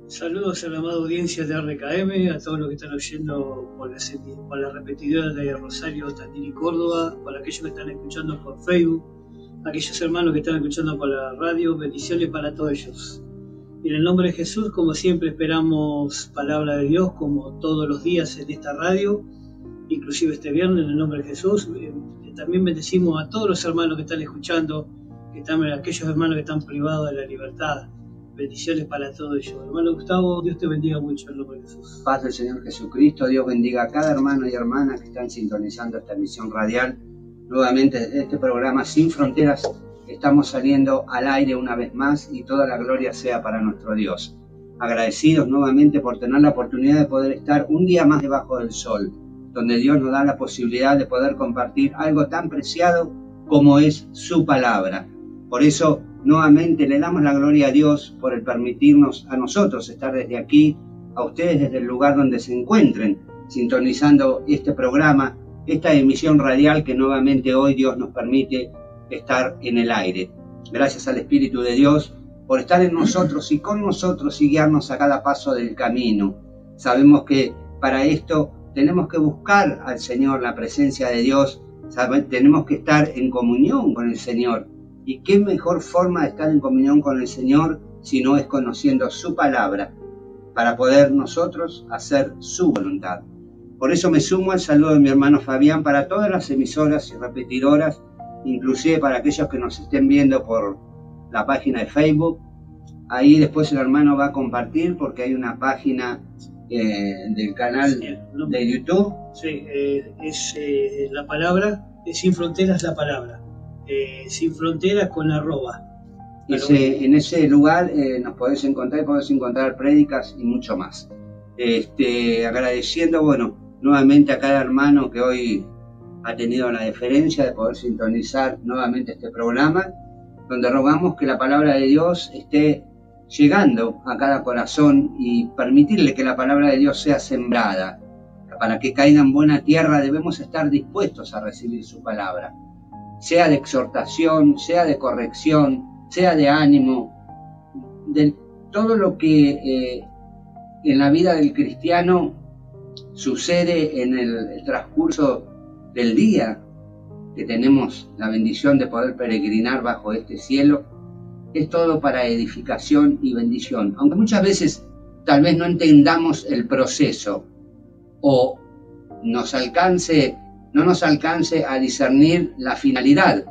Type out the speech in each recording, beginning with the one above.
Saludos a la amada audiencia de RKM, a todos los que están oyendo por la repetidora de Rosario, Tandil y Córdoba, para aquellos que están escuchando por Facebook, aquellos hermanos que están escuchando por la radio, bendiciones para todos ellos. Y en el nombre de Jesús, como siempre, esperamos palabra de Dios, como todos los días en esta radio, inclusive este viernes, en el nombre de Jesús. También bendecimos a todos los hermanos que están escuchando, aquellos hermanos que están privados de la libertad. Bendiciones para todos ellos. Hermano Gustavo, Dios te bendiga mucho en nombre de Jesús. Paz del Señor Jesucristo, Dios bendiga a cada hermano y hermana que están sintonizando esta emisión radial. Nuevamente desde este programa Sin Fronteras estamos saliendo al aire una vez más y toda la gloria sea para nuestro Dios. Agradecidos nuevamente por tener la oportunidad de poder estar un día más debajo del sol, donde Dios nos da la posibilidad de poder compartir algo tan preciado como es su palabra. Por eso nuevamente le damos la gloria a Dios por el permitirnos a nosotros estar desde aquí, a ustedes desde el lugar donde se encuentren, sintonizando este programa, esta emisión radial que nuevamente hoy Dios nos permite estar en el aire. Gracias al Espíritu de Dios por estar en nosotros y con nosotros y guiarnos a cada paso del camino. Sabemos que para esto tenemos que buscar al Señor, la presencia de Dios, tenemos que estar en comunión con el Señor. ¿Y qué mejor forma de estar en comunión con el Señor si no es conociendo su palabra para poder nosotros hacer su voluntad? Por eso me sumo al saludo de mi hermano Fabián para todas las emisoras y repetidoras, inclusive para aquellos que nos estén viendo por la página de Facebook. Ahí después el hermano va a compartir porque hay una página del canal de YouTube. Sí, la palabra, Sin Fronteras la palabra. Sin Fronteras con arroba. En ese lugar nos podés encontrar prédicas y mucho más. Agradeciendo, nuevamente a cada hermano que hoy ha tenido la deferencia de poder sintonizar nuevamente este programa, donde rogamos que la palabra de Dios esté llegando a cada corazón y permitirle que la palabra de Dios sea sembrada. Para que caiga en buena tierra debemos estar dispuestos a recibir su palabra, sea de exhortación, sea de corrección, sea de ánimo, de todo lo que en la vida del cristiano sucede en el transcurso del día, que tenemos la bendición de poder peregrinar bajo este cielo, es todo para edificación y bendición. Aunque muchas veces tal vez no entendamos el proceso o no nos alcance a discernir la finalidad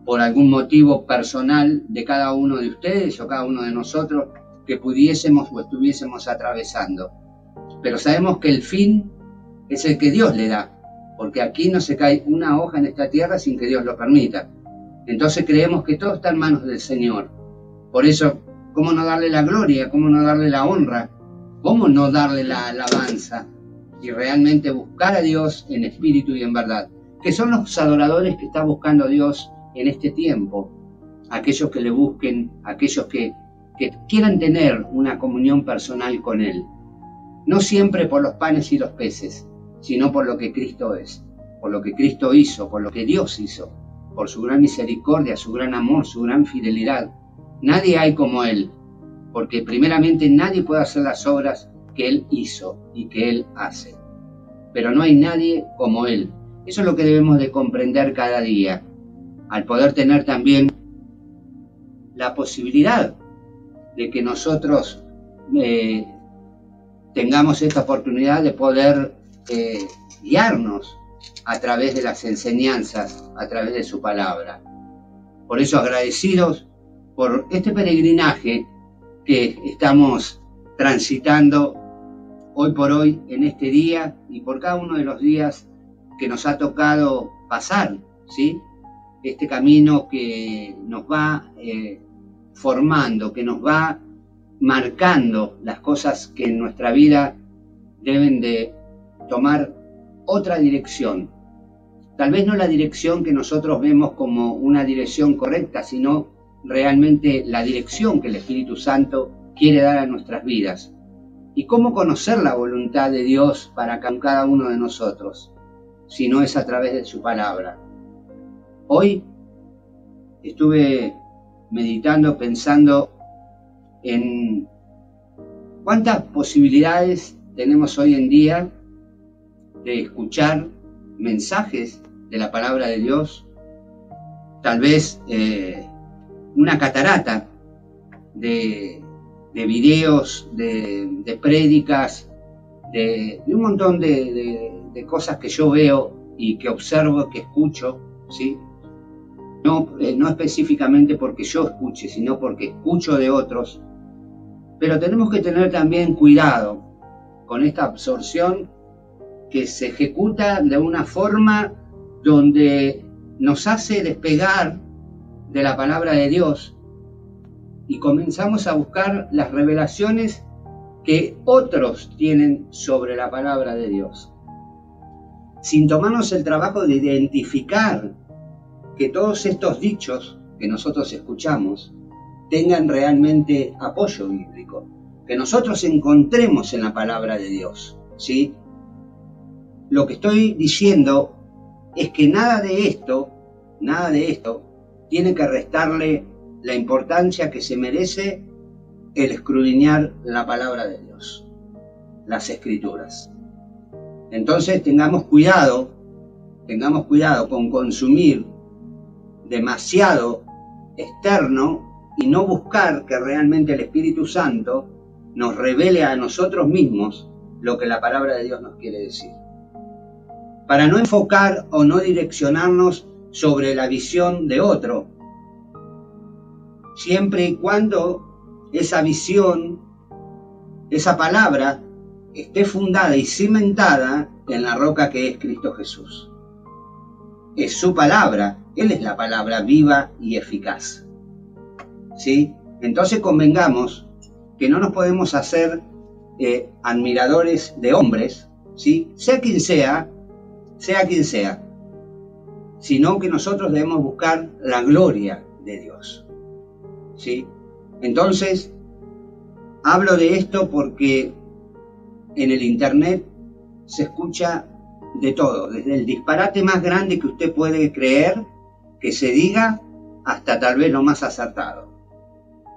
por algún motivo personal de cada uno de ustedes o cada uno de nosotros que pudiésemos o estuviésemos atravesando. Pero sabemos que el fin es el que Dios le da, porque aquí no se cae una hoja en esta tierra sin que Dios lo permita. Entonces creemos que todo está en manos del Señor. Por eso, ¿cómo no darle la gloria? ¿Cómo no darle la honra? ¿Cómo no darle la alabanza? Y realmente buscar a Dios en espíritu y en verdad, que son los adoradores que está buscando Dios en este tiempo, aquellos que le busquen, aquellos que quieran tener una comunión personal con Él, no siempre por los panes y los peces, sino por lo que Cristo es, por lo que Cristo hizo, por lo que Dios hizo, por su gran misericordia, su gran amor, su gran fidelidad. Nadie hay como Él, porque primeramente nadie puede hacer las obras que Él hizo y que Él hace. Pero no hay nadie como Él. Eso es lo que debemos de comprender cada día, al poder tener también la posibilidad de que nosotros tengamos esta oportunidad de poder guiarnos a través de las enseñanzas, a través de su palabra. Por eso agradecidos por este peregrinaje que estamos transitando hoy por hoy en este día y por cada uno de los días que nos ha tocado pasar, ¿sí? Este camino que nos va formando, que nos va marcando las cosas que en nuestra vida deben de tomar otra dirección. Tal vez no la dirección que nosotros vemos como una dirección correcta, sino realmente la dirección que el Espíritu Santo quiere dar a nuestras vidas. ¿Y cómo conocer la voluntad de Dios para cada uno de nosotros? Si no es a través de su palabra. Hoy estuve meditando, pensando en ¿Cuántas posibilidades tenemos hoy en día de escuchar mensajes de la palabra de Dios? Tal vez una catarata de videos, de prédicas, de un montón de cosas que yo veo y que observo, que escucho, ¿sí? No específicamente porque yo escuche, sino porque escucho de otros. Pero tenemos que tener también cuidado con esta absorción que se ejecuta de una forma donde nos hace despegar de la palabra de Dios y comenzamos a buscar las revelaciones que otros tienen sobre la palabra de Dios, sin tomarnos el trabajo de identificar que todos estos dichos que nosotros escuchamos tengan realmente apoyo bíblico, que nosotros encontremos en la palabra de Dios, ¿sí? Lo que estoy diciendo es que nada de esto tiene que restarle la importancia que se merece el escudriñar la palabra de Dios, las Escrituras. Entonces tengamos cuidado con consumir demasiado externo y no buscar que realmente el Espíritu Santo nos revele a nosotros mismos lo que la palabra de Dios nos quiere decir. Para no enfocar o no direccionarnos sobre la visión de otro, siempre y cuando esa visión, esa palabra, esté fundada y cimentada en la roca que es Cristo Jesús. Es su palabra, Él es la palabra viva y eficaz, ¿sí? Entonces convengamos que no nos podemos hacer admiradores de hombres, ¿sí? Sea quien sea, sino que nosotros debemos buscar la gloria de Dios, ¿sí? Entonces, hablo de esto porque en el internet se escucha de todo, desde el disparate más grande que usted puede creer que se diga hasta tal vez lo más acertado.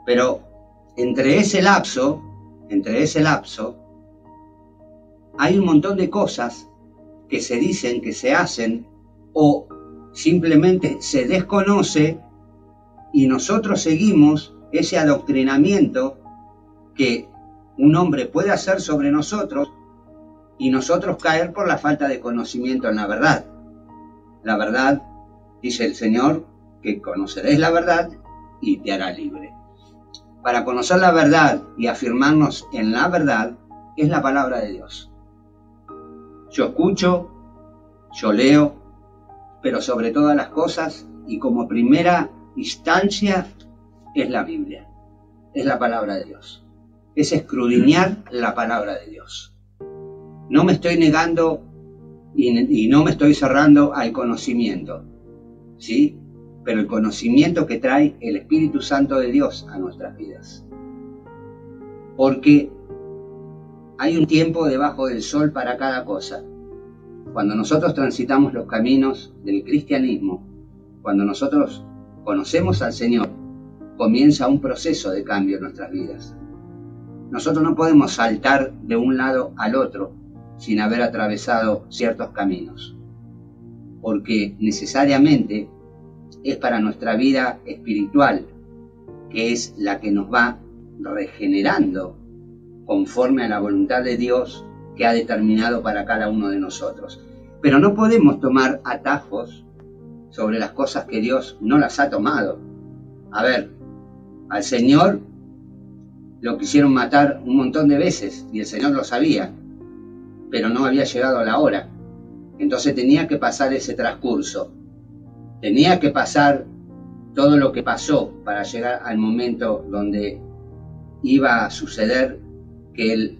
Pero entre ese lapso hay un montón de cosas que se dicen, que se hacen o simplemente se desconoce y nosotros seguimos ese adoctrinamiento que un hombre puede hacer sobre nosotros y nosotros caer por la falta de conocimiento en la verdad. La verdad, dice el Señor, que conoceréis la verdad y te hará libre. Para conocer la verdad y afirmarnos en la verdad es la palabra de Dios. Yo escucho, yo leo, pero sobre todas las cosas y como primera instancia es la Biblia, es la palabra de Dios. Es escudriñar la palabra de Dios. No me estoy negando y no me estoy cerrando al conocimiento, ¿sí? Pero el conocimiento que trae el Espíritu Santo de Dios a nuestras vidas. Porque hay un tiempo debajo del sol para cada cosa. Cuando nosotros transitamos los caminos del cristianismo, cuando nosotros conocemos al Señor, comienza un proceso de cambio en nuestras vidas. Nosotros no podemos saltar de un lado al otro sin haber atravesado ciertos caminos, porque necesariamente es para nuestra vida espiritual, que es la que nos va regenerando conforme a la voluntad de Dios que ha determinado para cada uno de nosotros. Pero no podemos tomar atajos sobre las cosas que Dios no las ha tomado. A ver, al Señor lo quisieron matar un montón de veces y el Señor lo sabía, pero no había llegado la hora. Entonces tenía que pasar ese transcurso, tenía que pasar todo lo que pasó para llegar al momento donde iba a suceder que Él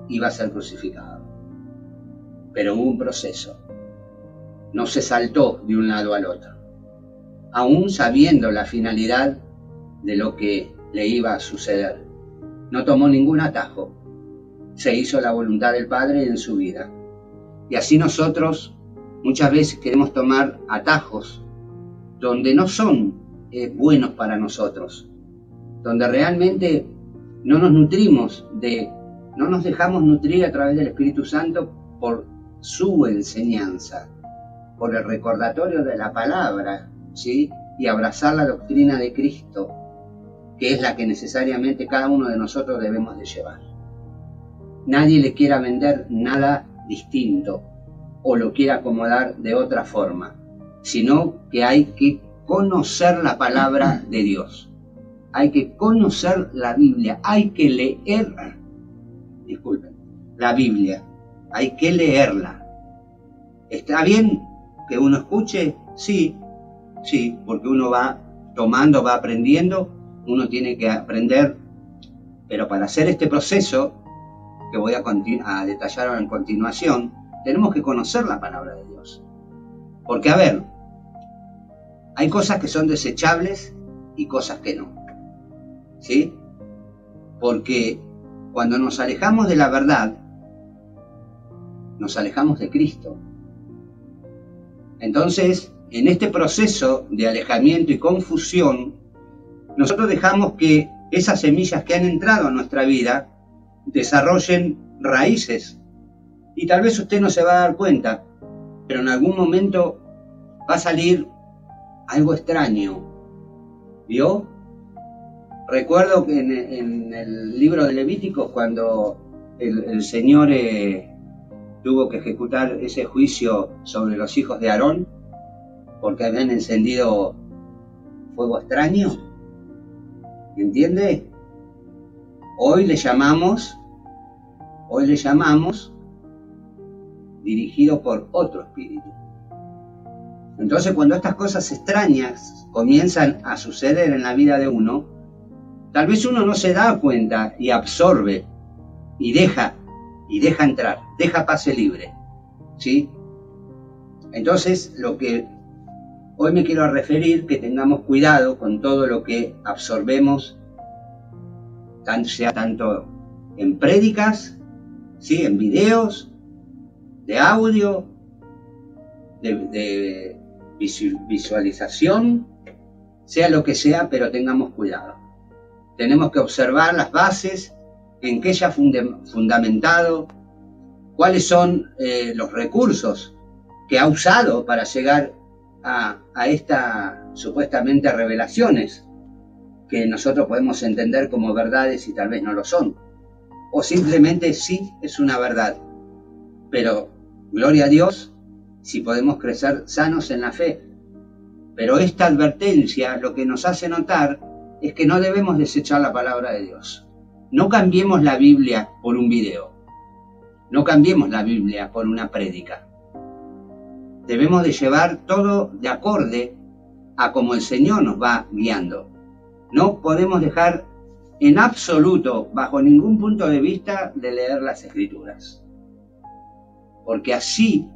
iba a ser crucificado. Pero hubo un proceso, no se saltó de un lado al otro, aún sabiendo la finalidad de lo que le iba a suceder. No tomó ningún atajo, se hizo la voluntad del Padre en su vida. Y así nosotros muchas veces queremos tomar atajos donde no son buenos para nosotros, donde realmente no nos nutrimos no nos dejamos nutrir a través del Espíritu Santo por su enseñanza, por el recordatorio de la palabra, ¿sí? Y abrazar la doctrina de Cristo, que es la que necesariamente cada uno de nosotros debemos de llevar. Nadie le quiera vender nada distinto o lo quiera acomodar de otra forma, sino que hay que conocer la palabra de Dios. Hay que conocer la Biblia, hay que leer, disculpen, la Biblia, hay que leerla. ¿Está bien que uno escuche? Sí, porque uno va tomando, va aprendiendo, uno tiene que aprender, pero para hacer este proceso, que voy a detallar en continuación, tenemos que conocer la palabra de Dios. Porque, a ver, hay cosas que son desechables y cosas que no, ¿sí? Porque cuando nos alejamos de la verdad, nos alejamos de Cristo. Entonces, en este proceso de alejamiento y confusión, nosotros dejamos que esas semillas que han entrado a nuestra vida desarrollen raíces. Y tal vez usted no se va a dar cuenta, pero en algún momento va a salir algo extraño. ¿Vio? Recuerdo que en el libro de Levíticos, cuando el Señor tuvo que ejecutar ese juicio sobre los hijos de Aarón, porque habían encendido fuego extraño, ¿entiende? Hoy le llamamos dirigido por otro espíritu. Entonces, cuando estas cosas extrañas comienzan a suceder en la vida de uno, tal vez uno no se da cuenta y absorbe y deja entrar, deja pase libre, ¿sí? Entonces, lo que hoy me quiero referir, que tengamos cuidado con todo lo que absorbemos, sea tanto en prédicas, ¿sí? En videos, de audio, de visualización, sea lo que sea, pero tengamos cuidado. Tenemos que observar las bases, en qué ella ha fundamentado, cuáles son los recursos que ha usado para llegar a estas supuestamente revelaciones, que nosotros podemos entender como verdades y tal vez no lo son. O simplemente sí es una verdad. Pero, gloria a Dios, si podemos crecer sanos en la fe. Pero esta advertencia lo que nos hace notar es que no debemos desechar la palabra de Dios. No cambiemos la Biblia por un video. No cambiemos la Biblia por una prédica. Debemos de llevar todo de acorde a como el Señor nos va guiando. No podemos dejar en absoluto, bajo ningún punto de vista, de leer las Escrituras. Porque así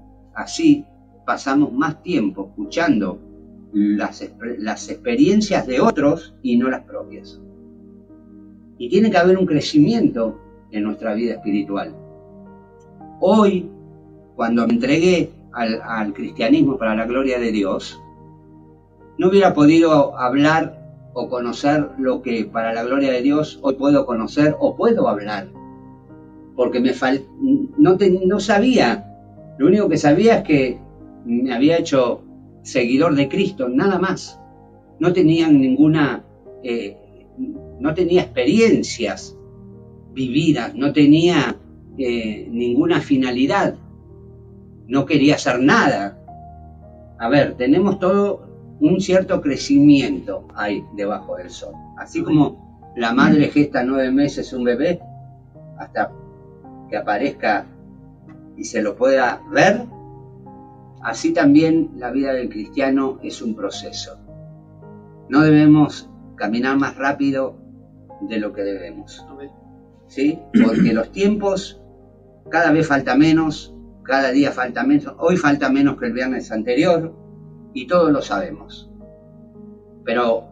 pasamos más tiempo escuchando las experiencias de otros y no las propias. Y tiene que haber un crecimiento en nuestra vida espiritual. Hoy, cuando me entregué al cristianismo para la gloria de Dios, no hubiera podido hablar o conocer lo que para la gloria de Dios hoy puedo conocer o puedo hablar, porque no sabía. Lo único que sabía es que me había hecho seguidor de Cristo, nada más. No tenía no tenía experiencias vividas, no tenía ninguna finalidad, no quería hacer nada. A ver, tenemos todo un cierto crecimiento ahí debajo del sol. Así como la madre gesta 9 meses un bebé hasta que aparezca y se lo pueda ver, así también la vida del cristiano es un proceso. No debemos caminar más rápido de lo que debemos, ¿sí? Porque los tiempos, cada vez falta menos, cada día falta menos, hoy falta menos que el viernes anterior, y todos lo sabemos. Pero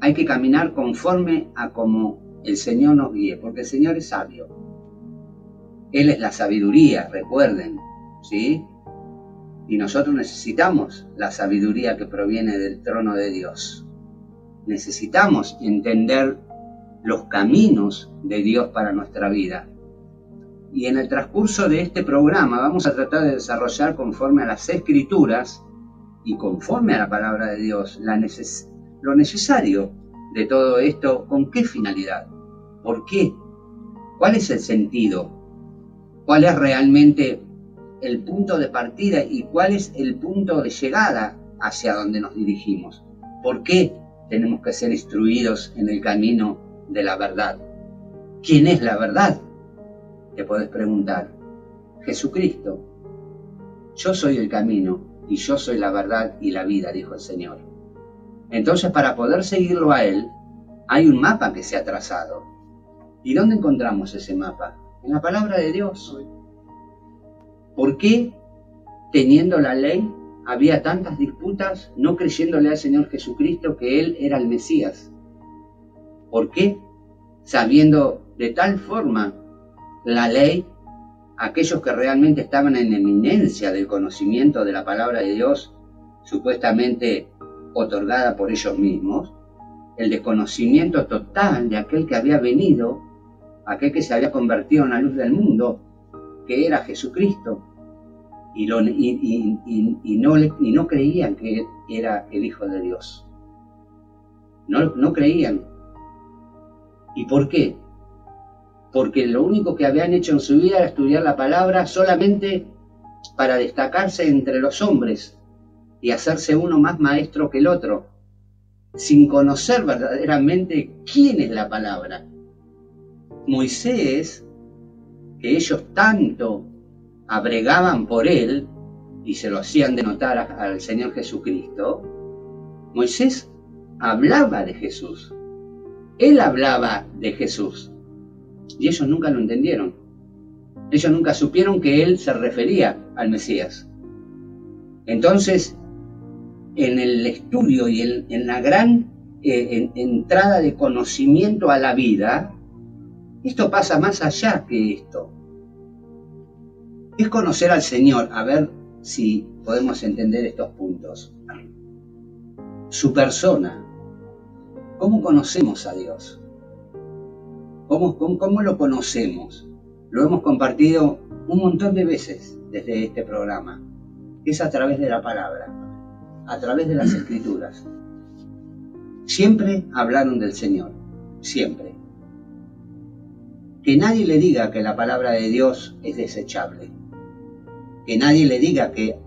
hay que caminar conforme a como el Señor nos guíe, porque el Señor es sabio. Él es la sabiduría, recuerden, ¿sí? Y nosotros necesitamos la sabiduría que proviene del trono de Dios. Necesitamos entender los caminos de Dios para nuestra vida. Y en el transcurso de este programa vamos a tratar de desarrollar conforme a las Escrituras y conforme a la palabra de Dios lo necesario de todo esto. ¿Con qué finalidad? ¿Por qué? ¿Cuál es el sentido? ¿Cuál es realmente el punto de partida y cuál es el punto de llegada hacia donde nos dirigimos? ¿Por qué tenemos que ser instruidos en el camino de la verdad? ¿Quién es la verdad? Te podés preguntar. Jesucristo. Yo soy el camino y yo soy la verdad y la vida, dijo el Señor. Entonces, para poder seguirlo a Él, hay un mapa que se ha trazado. ¿Y dónde encontramos ese mapa? En la palabra de Dios. ¿Por qué, teniendo la ley, había tantas disputas, no creyéndole al Señor Jesucristo que Él era el Mesías? ¿Por qué, sabiendo de tal forma la ley, aquellos que realmente estaban en eminencia del conocimiento de la palabra de Dios, supuestamente otorgada por ellos mismos, el desconocimiento total de aquel que había venido, aquel que se había convertido en la luz del mundo, que era Jesucristo, y no creían que era el Hijo de Dios? No creían. ¿Y por qué? Porque lo único que habían hecho en su vida era estudiar la palabra solamente para destacarse entre los hombres y hacerse uno más maestro que el otro, sin conocer verdaderamente quién es la palabra. Moisés, que ellos tanto abregaban por él y se lo hacían de notar al Señor Jesucristo, Moisés hablaba de Jesús. Él hablaba de Jesús. Y ellos nunca lo entendieron. Ellos nunca supieron que él se refería al Mesías. Entonces, en el estudio y en la gran entrada de conocimiento a la vida, esto pasa más allá que esto. Es conocer al Señor, a ver si podemos entender estos puntos. Su persona. ¿Cómo conocemos a Dios? ¿Cómo lo conocemos? Lo hemos compartido un montón de veces desde este programa. Es a través de la palabra, a través de las Escrituras. Siempre hablaron del Señor, siempre. Que nadie le diga que la palabra de Dios es desechable. Que nadie le diga que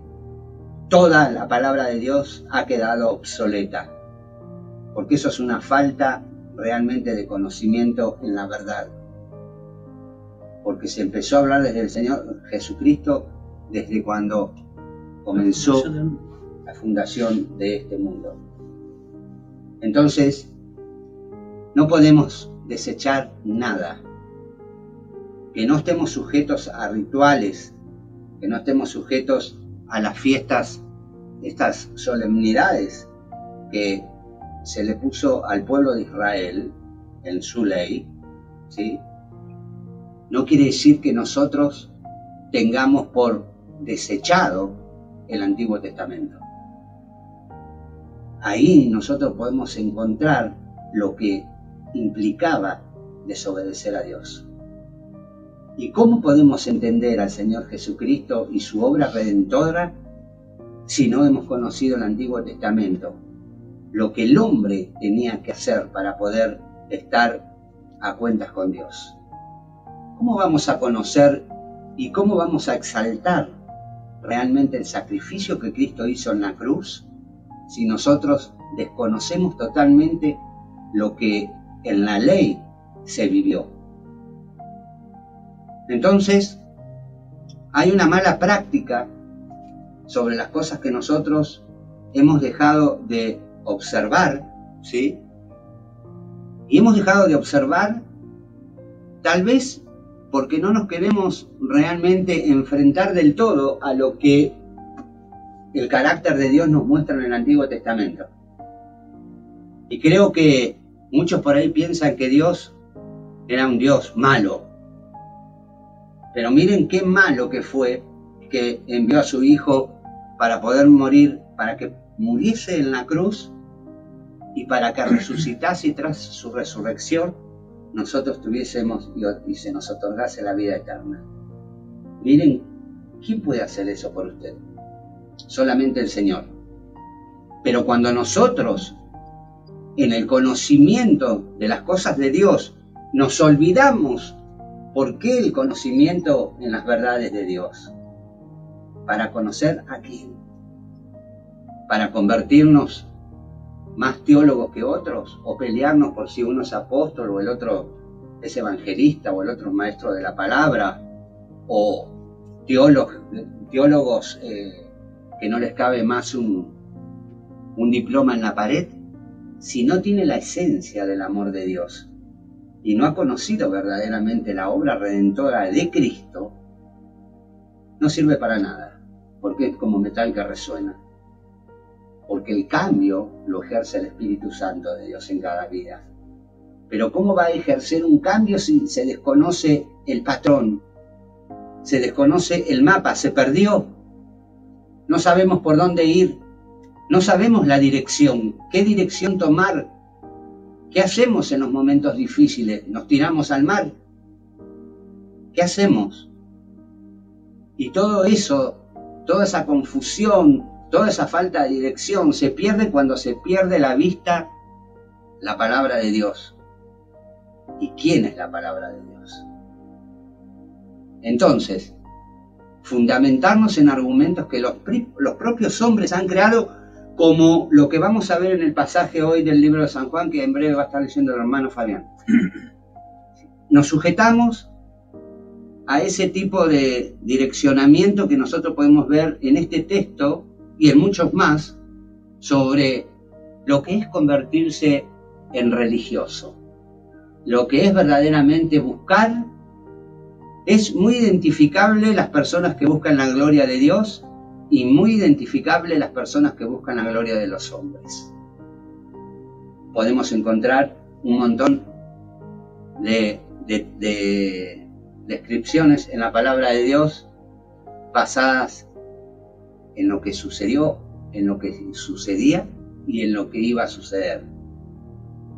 toda la palabra de Dios ha quedado obsoleta. Porque eso es una falta realmente de conocimiento en la verdad. Porque se empezó a hablar desde el Señor Jesucristo desde cuando comenzó la fundación de este mundo. Entonces, no podemos desechar nada. Que no estemos sujetos a rituales, que no estemos sujetos a las fiestas, estas solemnidades que se le puso al pueblo de Israel en su ley, ¿sí? No quiere decir que nosotros tengamos por desechado el Antiguo Testamento. Ahí nosotros podemos encontrar lo que implicaba desobedecer a Dios. ¿Y cómo podemos entender al Señor Jesucristo y su obra redentora si no hemos conocido el Antiguo Testamento? Lo que el hombre tenía que hacer para poder estar a cuentas con Dios. ¿Cómo vamos a conocer y cómo vamos a exaltar realmente el sacrificio que Cristo hizo en la cruz si nosotros desconocemos totalmente lo que en la ley se vivió? Entonces, hay una mala práctica sobre las cosas que nosotros hemos dejado de observar, ¿sí? Y hemos dejado de observar tal vez porque no nos queremos realmente enfrentar del todo a lo que el carácter de Dios nos muestra en el Antiguo Testamento. Y creo que muchos por ahí piensan que Dios era un Dios malo. Pero miren qué malo que fue que envió a su Hijo para poder morir, para que muriese en la cruz y para que resucitase tras su resurrección nosotros tuviésemos y se nos otorgase la vida eterna. Miren, ¿quién puede hacer eso por usted? Solamente el Señor. Pero cuando nosotros, en el conocimiento de las cosas de Dios, nos olvidamos, ¿por qué el conocimiento en las verdades de Dios? ¿Para conocer a quién? ¿Para convertirnos más teólogos que otros? ¿O pelearnos por si uno es apóstol o el otro es evangelista o el otro es maestro de la palabra? ¿O teólogos que no les cabe más un diploma en la pared? Si no tiene la esencia del amor de Dios y no ha conocido verdaderamente la obra redentora de Cristo, no sirve para nada, porque es como metal que resuena. Porque el cambio lo ejerce el Espíritu Santo de Dios en cada vida. Pero ¿cómo va a ejercer un cambio si se desconoce el patrón? Se desconoce el mapa, se perdió. No sabemos por dónde ir. No sabemos la dirección. ¿Qué dirección tomar? ¿Qué hacemos en los momentos difíciles? ¿Nos tiramos al mar? ¿Qué hacemos? Y todo eso, toda esa confusión, toda esa falta de dirección se pierde cuando se pierde la vista la palabra de Dios. ¿Y quién es la palabra de Dios? Entonces, fundamentarnos en argumentos que los propios hombres han creado, como lo que vamos a ver en el pasaje hoy del libro de San Juan, que en breve va a estar leyendo el hermano Fabián. Nos sujetamos a ese tipo de direccionamiento que nosotros podemos ver en este texto y en muchos más, sobre lo que es convertirse en religioso, lo que es verdaderamente buscar. Es muy identificable las personas que buscan la gloria de Dios y muy identificable las personas que buscan la gloria de los hombres. Podemos encontrar un montón de descripciones en la palabra de Dios basadas en lo que sucedió, en lo que sucedía y en lo que iba a suceder.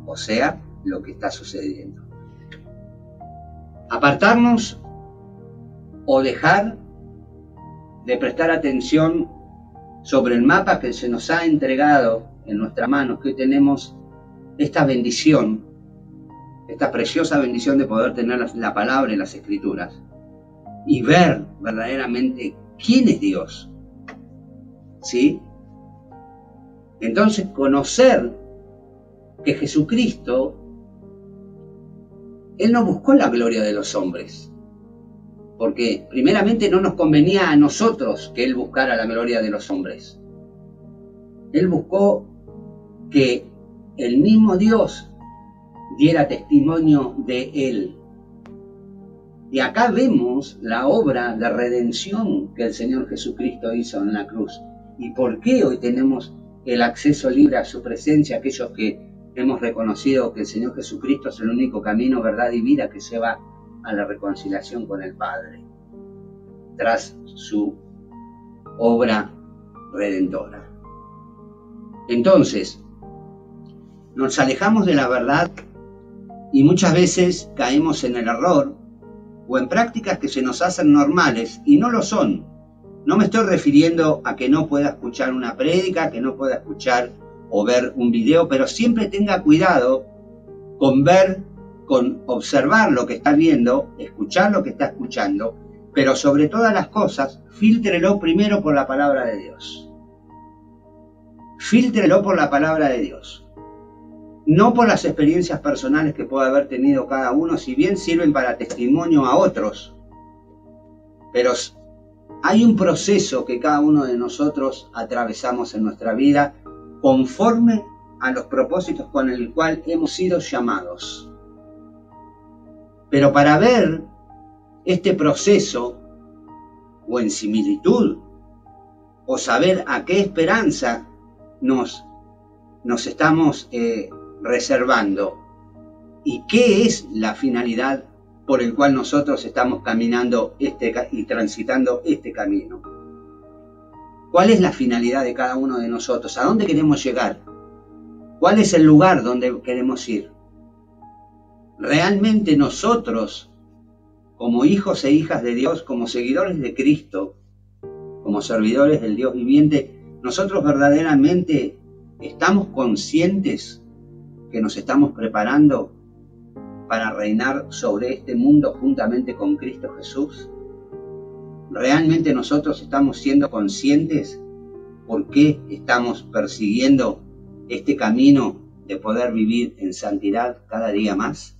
O sea, lo que está sucediendo. Apartarnos o dejar de prestar atención sobre el mapa que se nos ha entregado en nuestras manos, que hoy tenemos esta bendición, esta preciosa bendición de poder tener la palabra y las escrituras y ver verdaderamente quién es Dios. ¿Sí? Entonces, conocer que Jesucristo, Él no buscó la gloria de los hombres, porque primeramente no nos convenía a nosotros que Él buscara la gloria de los hombres. Él buscó que el mismo Dios diera testimonio de Él. Y acá vemos la obra de redención que el Señor Jesucristo hizo en la cruz. ¿Y por qué hoy tenemos el acceso libre a su presencia, aquellos que hemos reconocido que el Señor Jesucristo es el único camino, verdad y vida que lleva a la reconciliación con el Padre, tras su obra redentora? Entonces, nos alejamos de la verdad y muchas veces caemos en el error o en prácticas que se nos hacen normales y no lo son. No me estoy refiriendo a que no pueda escuchar una prédica, que no pueda escuchar o ver un video, pero siempre tenga cuidado con ver, con observar lo que está viendo, escuchar lo que está escuchando, pero sobre todas las cosas, fíltrelo primero por la palabra de Dios. Fíltrelo por la palabra de Dios. No por las experiencias personales que pueda haber tenido cada uno, si bien sirven para testimonio a otros, pero hay un proceso que cada uno de nosotros atravesamos en nuestra vida conforme a los propósitos con el cual hemos sido llamados. Pero para ver este proceso, o en similitud, o saber a qué esperanza nos estamos reservando, y qué es la finalidad por el cual nosotros estamos caminando y transitando este camino. ¿Cuál es la finalidad de cada uno de nosotros? ¿A dónde queremos llegar? ¿Cuál es el lugar donde queremos ir? realmente nosotros, como hijos e hijas de Dios, como seguidores de Cristo, como servidores del Dios viviente, nosotros verdaderamente estamos conscientes que nos estamos preparando para reinar sobre este mundo juntamente con Cristo Jesús. ¿Realmente nosotros estamos siendo conscientes por qué estamos persiguiendo este camino de poder vivir en santidad cada día más?